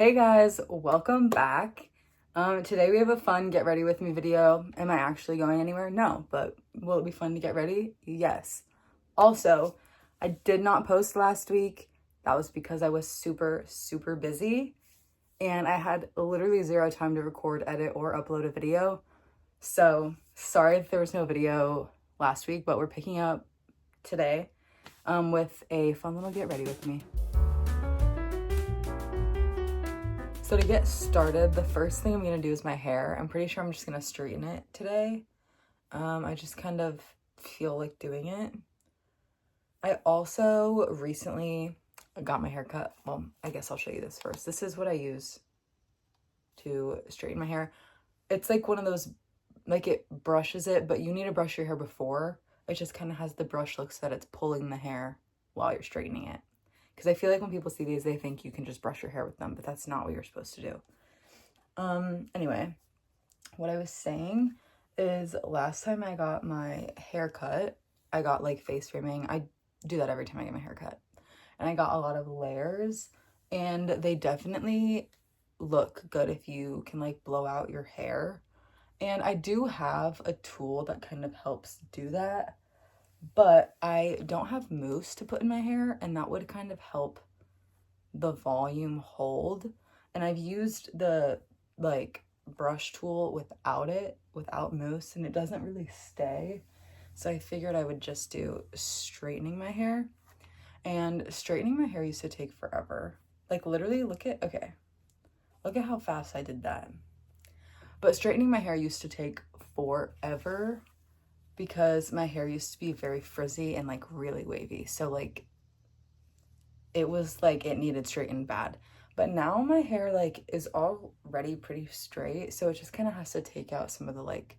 Hey guys, welcome back. Today we have a fun get ready with me video. Am I actually going anywhere? No, but will it be fun to get ready? Yes. Also, I did not post last week. That was because I was super busy and I had literally zero time to record, edit, or upload a video. So sorry if there was no video last week, but we're picking up today with a fun little get ready with me. So to get started, the first thing I'm going to do is my hair. I'm pretty sure I'm just going to straighten it today. I just kind of feel like doing it. I also recently got my hair cut. Well, I guess I'll show you this first. This is what I use to straighten my hair. It's like one of those, like it brushes it, but you need to brush your hair before. It just kind of has the brush look so that it's pulling the hair while you're straightening it. Because I feel like when people see these, they think you can just brush your hair with them, but that's not what you're supposed to do. Anyway, what I was saying is last time I got my hair cut, I got like face framing. I do that every time I get my hair cut. And I got a lot of layers, and they definitely look good if you can like blow out your hair. And I do have a tool that kind of helps do that. But I don't have mousse to put in my hair, and that would kind of help the volume hold. And I've used the like brush tool without mousse, and it doesn't really stay. So I figured I would just do straightening my hair. And straightening my hair used to take forever. Like literally, look at how fast I did that. But straightening my hair used to take forever, because my hair used to be very frizzy and like really wavy. So like it was like it needed straightened bad. But now my hair like is already pretty straight. So it just kind of has to take out some of the like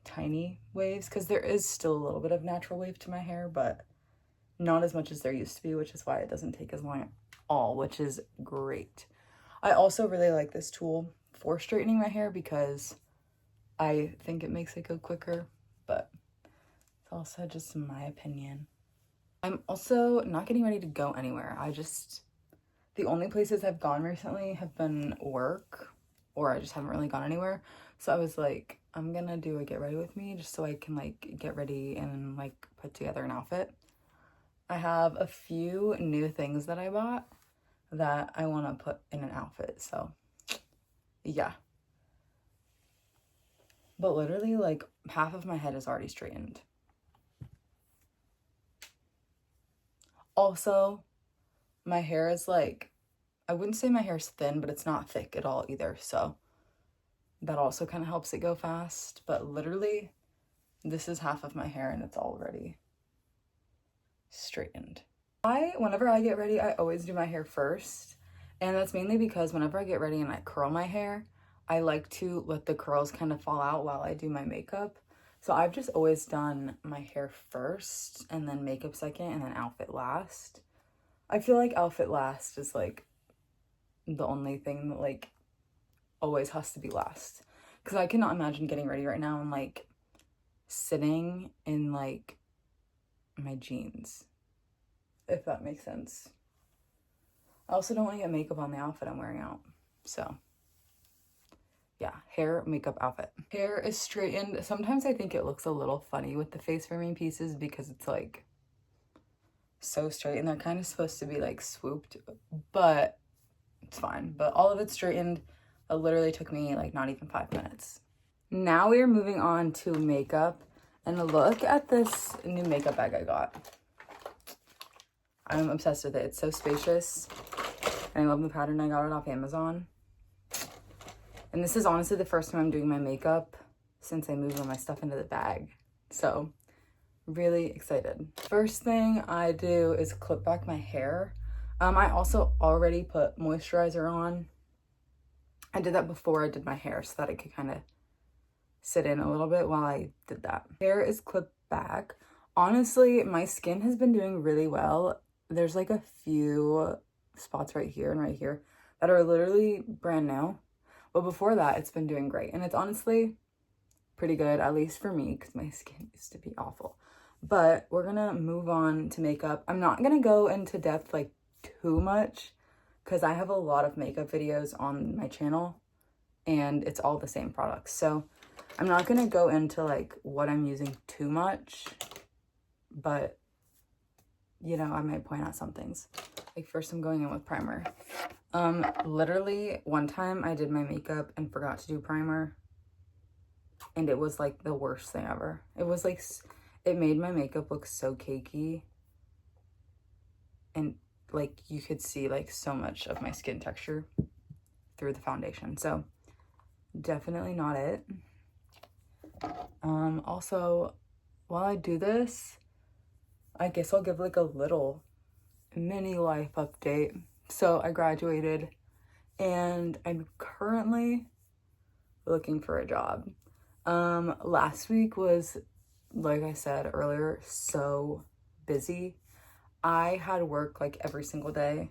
tiny waves, because there is still a little bit of natural wave to my hair, but not as much as there used to be, which is why it doesn't take as long at all, which is great. I also really like this tool for straightening my hair because I think it makes it go quicker. But it's also just my opinion. I'm also not getting ready to go anywhere. The only places I've gone recently have been work, or I just haven't really gone anywhere. So I was like, I'm gonna do a get ready with me just so I can like get ready and like put together an outfit. I have a few new things that I bought that I want to put in an outfit. So yeah. But literally like half of my head is already straightened. Also, my hair is like, I wouldn't say my hair's thin, but it's not thick at all either. So that also kind of helps it go fast. But literally, this is half of my hair and it's already straightened. Whenever I get ready, I always do my hair first. And that's mainly because whenever I get ready and I curl my hair, I like to let the curls kind of fall out while I do my makeup. So I've just always done my hair first, and then makeup second, and then outfit last. I feel like outfit last is like the only thing that like always has to be last. Because I cannot imagine getting ready right now and like sitting in like my jeans, if that makes sense. I also don't want to get makeup on the outfit I'm wearing out. So yeah, hair, makeup, outfit. Hair is straightened. Sometimes I think it looks a little funny with the face framing pieces because it's like so straight and they're kind of supposed to be like swooped, but it's fine. But all of it's straightened. It literally took me like not even 5 minutes. Now we are moving on to makeup, and look at this new makeup bag I got. I'm obsessed with it. It's so spacious, and I love the pattern. I got it off Amazon. And this is honestly the first time I'm doing my makeup since I moved all my stuff into the bag. So really excited. First thing I do is clip back my hair. I also already put moisturizer on. I did that before I did my hair so that it could kind of sit in a little bit while I did that. Hair is clipped back. Honestly, my skin has been doing really well. There's like a few spots right here and right here that are literally brand new. But before that, it's been doing great. And it's honestly pretty good, at least for me, because my skin used to be awful. But we're gonna move on to makeup. I'm not gonna go into depth like too much because I have a lot of makeup videos on my channel and it's all the same products. So I'm not going to go into like what I'm using too much, but you know, I might point out some things. Like first I'm going in with primer. Literally one time I did my makeup and forgot to do primer, and it was like the worst thing ever. It was like, it made my makeup look so cakey, and like you could see like so much of my skin texture through the foundation. So definitely not it. Also, while I do this, I guess I'll give like a little mini life update. So I graduated and I'm currently looking for a job. Last week was, like I said earlier, so busy. I had work like every single day.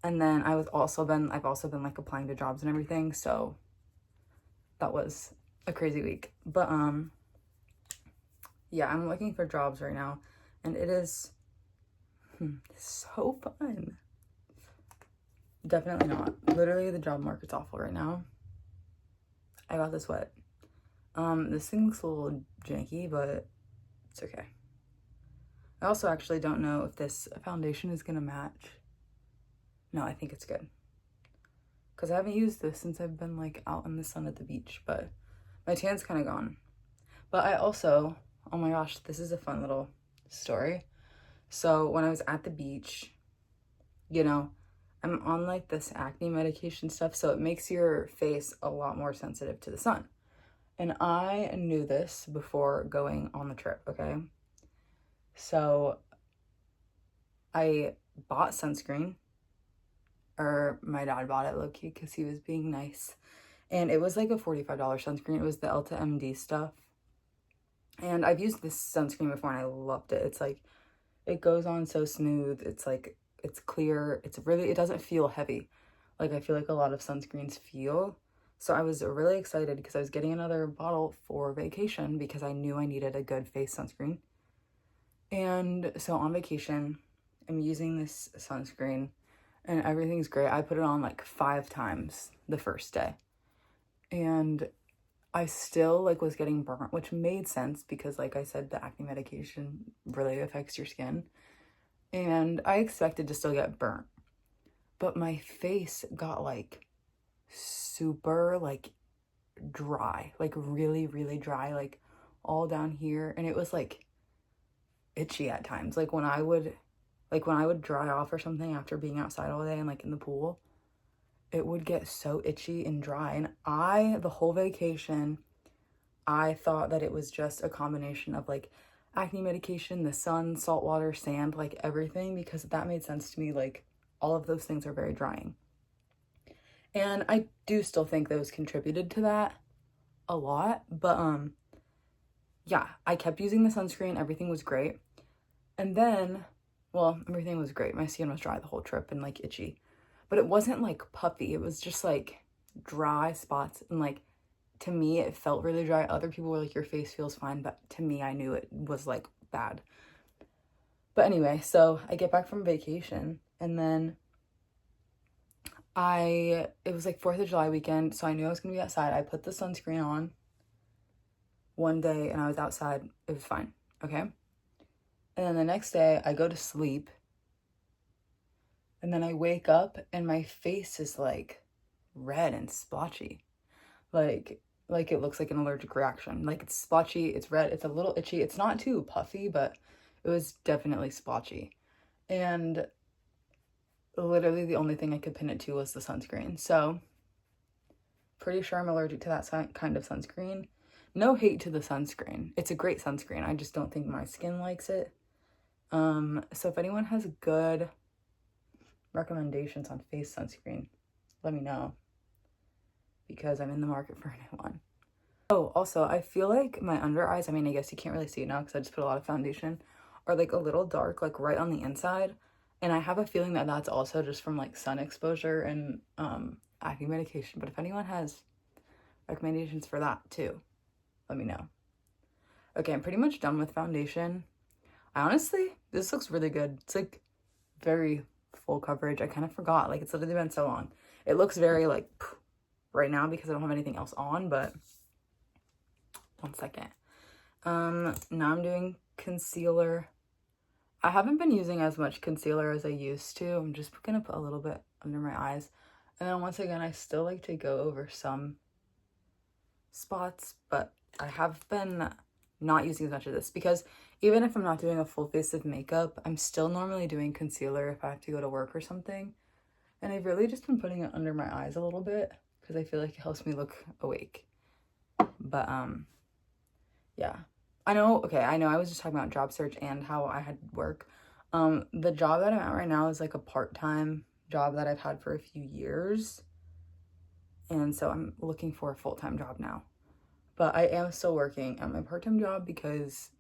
And then I've also been like applying to jobs and everything. So that was a crazy week. But yeah, I'm looking for jobs right now, and it is so fun. Definitely not. Literally, the job market's awful right now. I got this wet. This thing looks a little janky, but it's okay. I also actually don't know if this foundation is gonna match. No, I think it's good. Because I haven't used this since I've been like out in the sun at the beach, but my tan's kind of gone. But I also, oh my gosh, this is a fun little story. So when I was at the beach, you know, I'm on like this acne medication stuff, so it makes your face a lot more sensitive to the sun. And I knew this before going on the trip, okay? So I bought sunscreen, or my dad bought it low-key because he was being nice. And it was like a $45 sunscreen. It was the Elta MD stuff. And I've used this sunscreen before and I loved it. It's like, it goes on so smooth. It's like, it's clear. It's really, it doesn't feel heavy like I feel like a lot of sunscreens feel. So I was really excited because I was getting another bottle for vacation because I knew I needed a good face sunscreen. And so on vacation, I'm using this sunscreen and everything's great. I put it on like 5 times the first day. And I still like was getting burnt, which made sense because like I said, the acne medication really affects your skin. And I expected to still get burnt. But my face got like super like dry, like really, really dry, like all down here. And it was like itchy at times. Like when I would dry off or something after being outside all day and like in the pool, it would get so itchy and dry. And the whole vacation, I thought that it was just a combination of like acne medication, the sun, salt water, sand, like everything, because that made sense to me. Like all of those things are very drying. And I do still think those contributed to that a lot. But yeah, I kept using the sunscreen. Everything was great. And then, well, everything was great. My skin was dry the whole trip and like itchy. But it wasn't like puffy. It was just like dry spots. And like, to me, it felt really dry. Other people were like, your face feels fine. But to me, I knew it was like bad. But anyway, so I get back from vacation and then it was like 4th of July weekend. So I knew I was going to be outside. I put the sunscreen on one day and I was outside. It was fine. Okay. And then the next day I go to sleep. And then I wake up and my face is like red and splotchy. Like it looks like an allergic reaction. Like it's splotchy, it's red, it's a little itchy. It's not too puffy, but it was definitely splotchy. And literally the only thing I could pin it to was the sunscreen. So pretty sure I'm allergic to that kind of sunscreen. No hate to the sunscreen. It's a great sunscreen. I just don't think my skin likes it. So if anyone has good recommendations on face sunscreen, let me know, because I'm in the market for a new one. Oh, also, I feel like my under eyes, I mean, I guess you can't really see it now because I just put a lot of foundation, are like a little dark, like right on the inside. And I have a feeling that that's also just from like sun exposure and acne medication. But if anyone has recommendations for that too, let me know. Okay, I'm pretty much done with foundation. This looks really good. It's like very full coverage. I kind of forgot. Like, it's literally been so long. It looks very, like, right now because I don't have anything else on, but one second. Now I'm doing concealer. I haven't been using as much concealer as I used to. I'm just gonna put a little bit under my eyes. And then once again, I still like to go over some spots, but I have been not using as much of this because even if I'm not doing a full face of makeup, I'm still normally doing concealer if I have to go to work or something. And I've really just been putting it under my eyes a little bit because I feel like it helps me look awake. But yeah. I know I was just talking about job search and how I had work. The job that I'm at right now is like a part-time job that I've had for a few years. And so I'm looking for a full-time job now. But I am still working at my part-time job because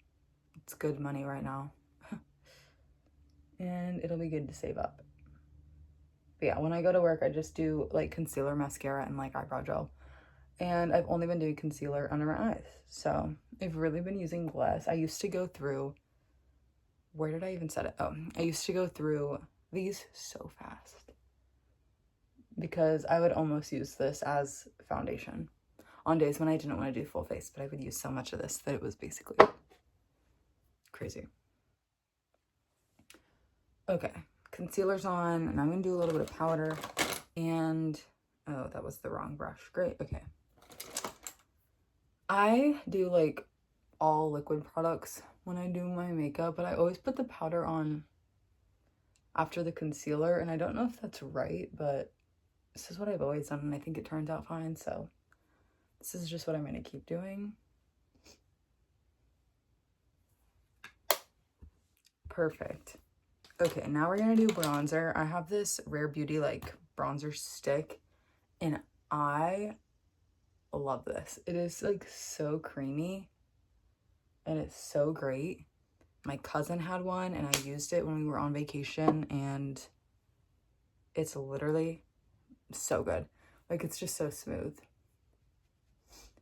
it's good money right now. And it'll be good to save up. But yeah, when I go to work, I just do like concealer, mascara, and like eyebrow gel. And I've only been doing concealer under my eyes. So I've really been using less. I used to go through, where did I even set it? Oh, I used to go through these so fast because I would almost use this as foundation on days when I didn't want to do full face, but I would use so much of this that it was basically crazy. Okay, concealer's on, and I'm gonna do a little bit of powder, and oh, that was the wrong brush. Great, okay. I do like all liquid products when I do my makeup, but I always put the powder on after the concealer, and I don't know if that's right, but this is what I've always done, and I think it turns out fine, so this is just what I'm going to keep doing. Perfect. Okay, now we're going to do bronzer. I have this Rare Beauty, like, bronzer stick, and I love this. It is, like, so creamy, and it's so great. My cousin had one, and I used it when we were on vacation, and it's literally so good. Like, it's just so smooth.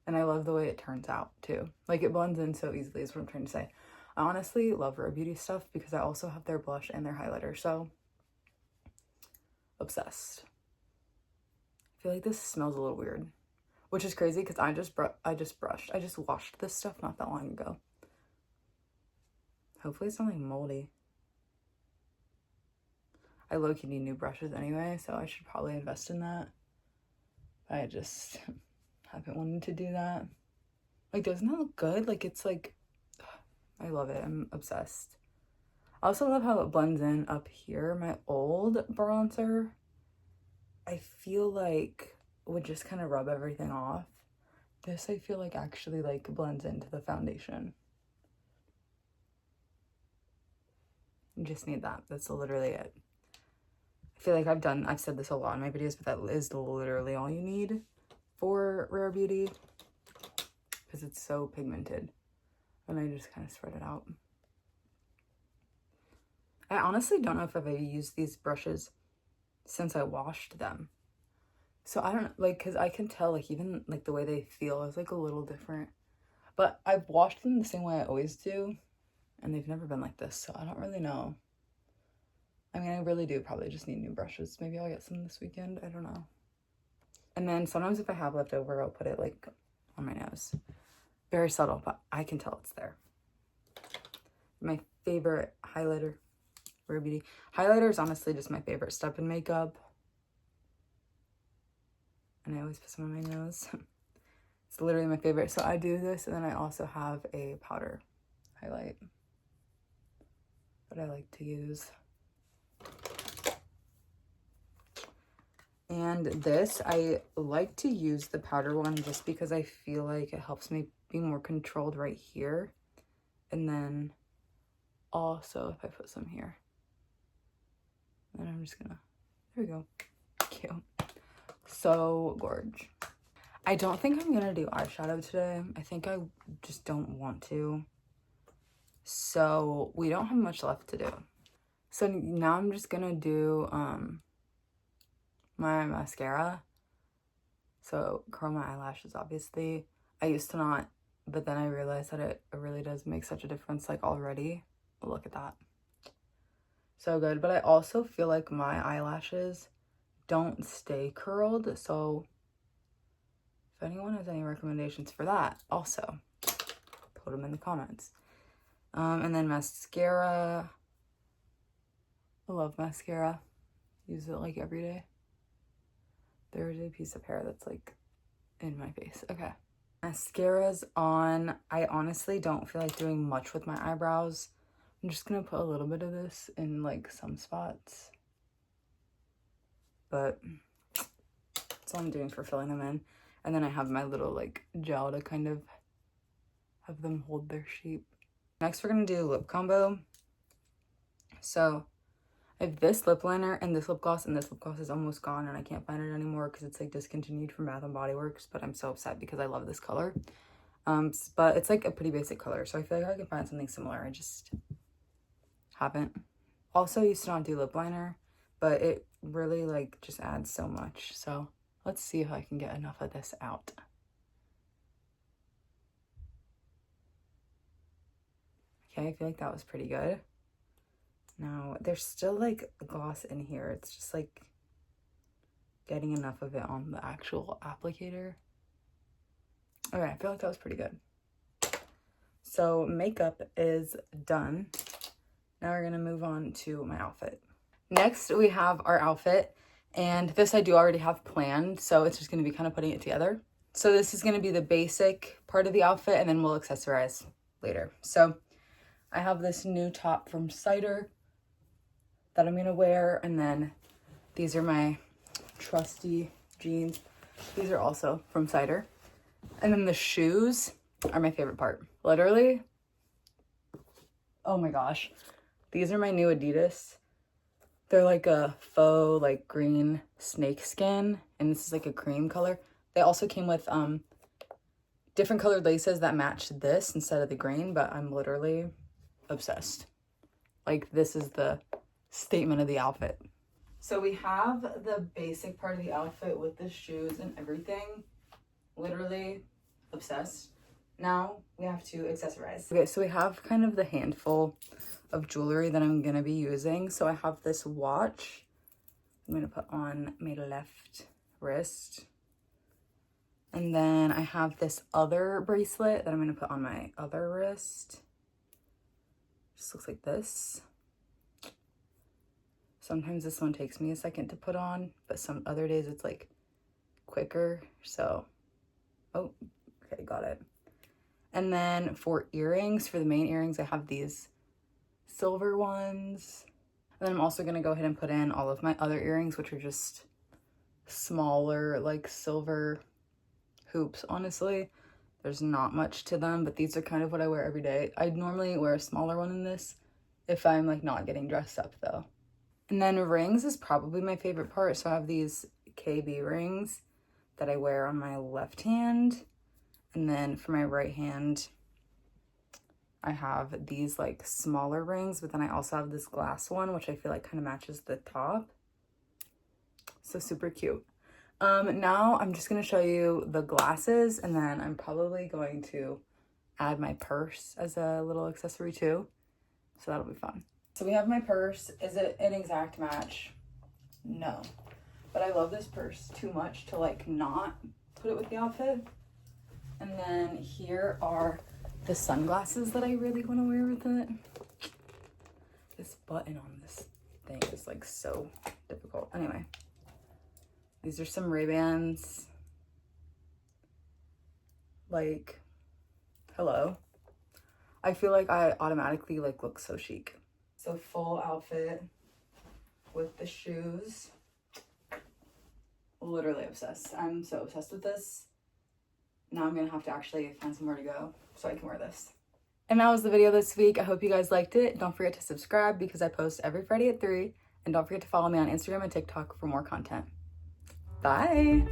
And I love the way it turns out, too. Like, it blends in so easily is what I'm trying to say. I honestly love Rare Beauty stuff because I also have their blush and their highlighter, so obsessed. I feel like this smells a little weird, which is crazy because I just washed this stuff not that long ago. Hopefully it's not like moldy. I low-key need new brushes anyway, so I should probably invest in that. I just haven't wanted to do that. Like, doesn't that look good? Like, it's like, I love it. I'm obsessed. I also love how it blends in up here. My old bronzer, I feel like would just kind of rub everything off. This, I feel like actually like blends into the foundation. You just need that. That's literally it. I feel like I've said this a lot in my videos, but that is literally all you need for Rare Beauty because it's so pigmented. And I just kind of spread it out. I honestly don't know if I've ever used these brushes since I washed them. So I don't know, like, because I can tell, like, even, like, the way they feel is, like, a little different. But I've washed them the same way I always do, and they've never been like this, so I don't really know. I mean, I really do probably just need new brushes. Maybe I'll get some this weekend. I don't know. And then sometimes if I have leftover, I'll put it, like, on my nose. Very subtle, but I can tell it's there. My favorite highlighter, Rare Beauty. Highlighter is honestly just my favorite step in makeup. And I always put some on my nose. It's literally my favorite. So I do this, and then I also have a powder highlight that I like to use. And this, I like to use the powder one just because I feel like it helps me be more controlled right here. And then also if I put some here, then I'm just gonna, there we go, cute. So gorge. I don't think I'm gonna do eyeshadow today. I think I just don't want to. So we don't have much left to do. So now I'm just gonna do my mascara. So curl my eyelashes, obviously. I used to not, but then I realized that it really does make such a difference, like, already. Look at that. So good. But I also feel like my eyelashes don't stay curled. So if anyone has any recommendations for that, also put them in the comments. And then mascara. I love mascara. Use it like every day. There's a piece of hair that's like in my face. Okay. Mascara's on. I honestly don't feel like doing much with my eyebrows. I'm just gonna put a little bit of this in like some spots. But that's all I'm doing for filling them in. And then I have my little like gel to kind of have them hold their shape. Next we're gonna do lip combo. So I have this lip liner and this lip gloss, and this lip gloss is almost gone and I can't find it anymore because it's like discontinued from Bath & Body Works, but I'm so upset because I love this color. But it's like a pretty basic color, so I feel like I can find something similar. I just haven't. Also used to not do lip liner, but it really like just adds so much. So let's see if I can get enough of this out. Okay, I feel like that was pretty good. Now, there's still like gloss in here. It's just like getting enough of it on the actual applicator. Okay, I feel like that was pretty good. So makeup is done. Now we're gonna move on to my outfit. Next, we have our outfit. And this I do already have planned, so it's just gonna be kind of putting it together. So this is gonna be the basic part of the outfit, and then we'll accessorize later. So I have this new top from Cider that I'm gonna wear, and then these are my trusty jeans. These are also from Cider. And then the shoes are my favorite part. Literally, oh my gosh. These are my new Adidas. They're like a faux like green snake skin, and this is like a cream color. They also came with different colored laces that matched this instead of the green, but I'm literally obsessed. Like, this is the statement of the outfit. So we have the basic part of the outfit with the shoes and everything. Literally obsessed. Now we have to accessorize. Okay, so we have kind of the handful of jewelry that I'm gonna be using. So I have this watch I'm gonna put on my left wrist. And then I have this other bracelet that I'm gonna put on my other wrist. Just looks like this. Sometimes this one takes me a second to put on, but some other days it's like quicker. So, oh, okay, got it. And then for earrings, for the main earrings, I have these silver ones. And then I'm also gonna go ahead and put in all of my other earrings, which are just smaller, like silver hoops, honestly. There's not much to them, but these are kind of what I wear every day. I normally wear a smaller one in this if I'm like not getting dressed up though. And then rings is probably my favorite part. So I have these KB rings that I wear on my left hand. And then for my right hand, I have these like smaller rings, but then I also have this glass one, which I feel like kind of matches the top. So super cute. Now I'm just gonna show you the glasses, and then I'm probably going to add my purse as a little accessory too. So that'll be fun. So we have my purse. Is it an exact match? No. But I love this purse too much to like not put it with the outfit. And then here are the sunglasses that I really want to wear with it. This button on this thing is like so difficult. Anyway, these are some Ray-Bans. Like, hello. I feel like I automatically like look so chic. So full outfit with the shoes. Literally obsessed. I'm so obsessed with this. Now I'm gonna have to actually find somewhere to go so I can wear this. And that was the video this week. I hope you guys liked it. Don't forget to subscribe because I post every Friday at 3. And don't forget to follow me on Instagram and TikTok for more content. Bye.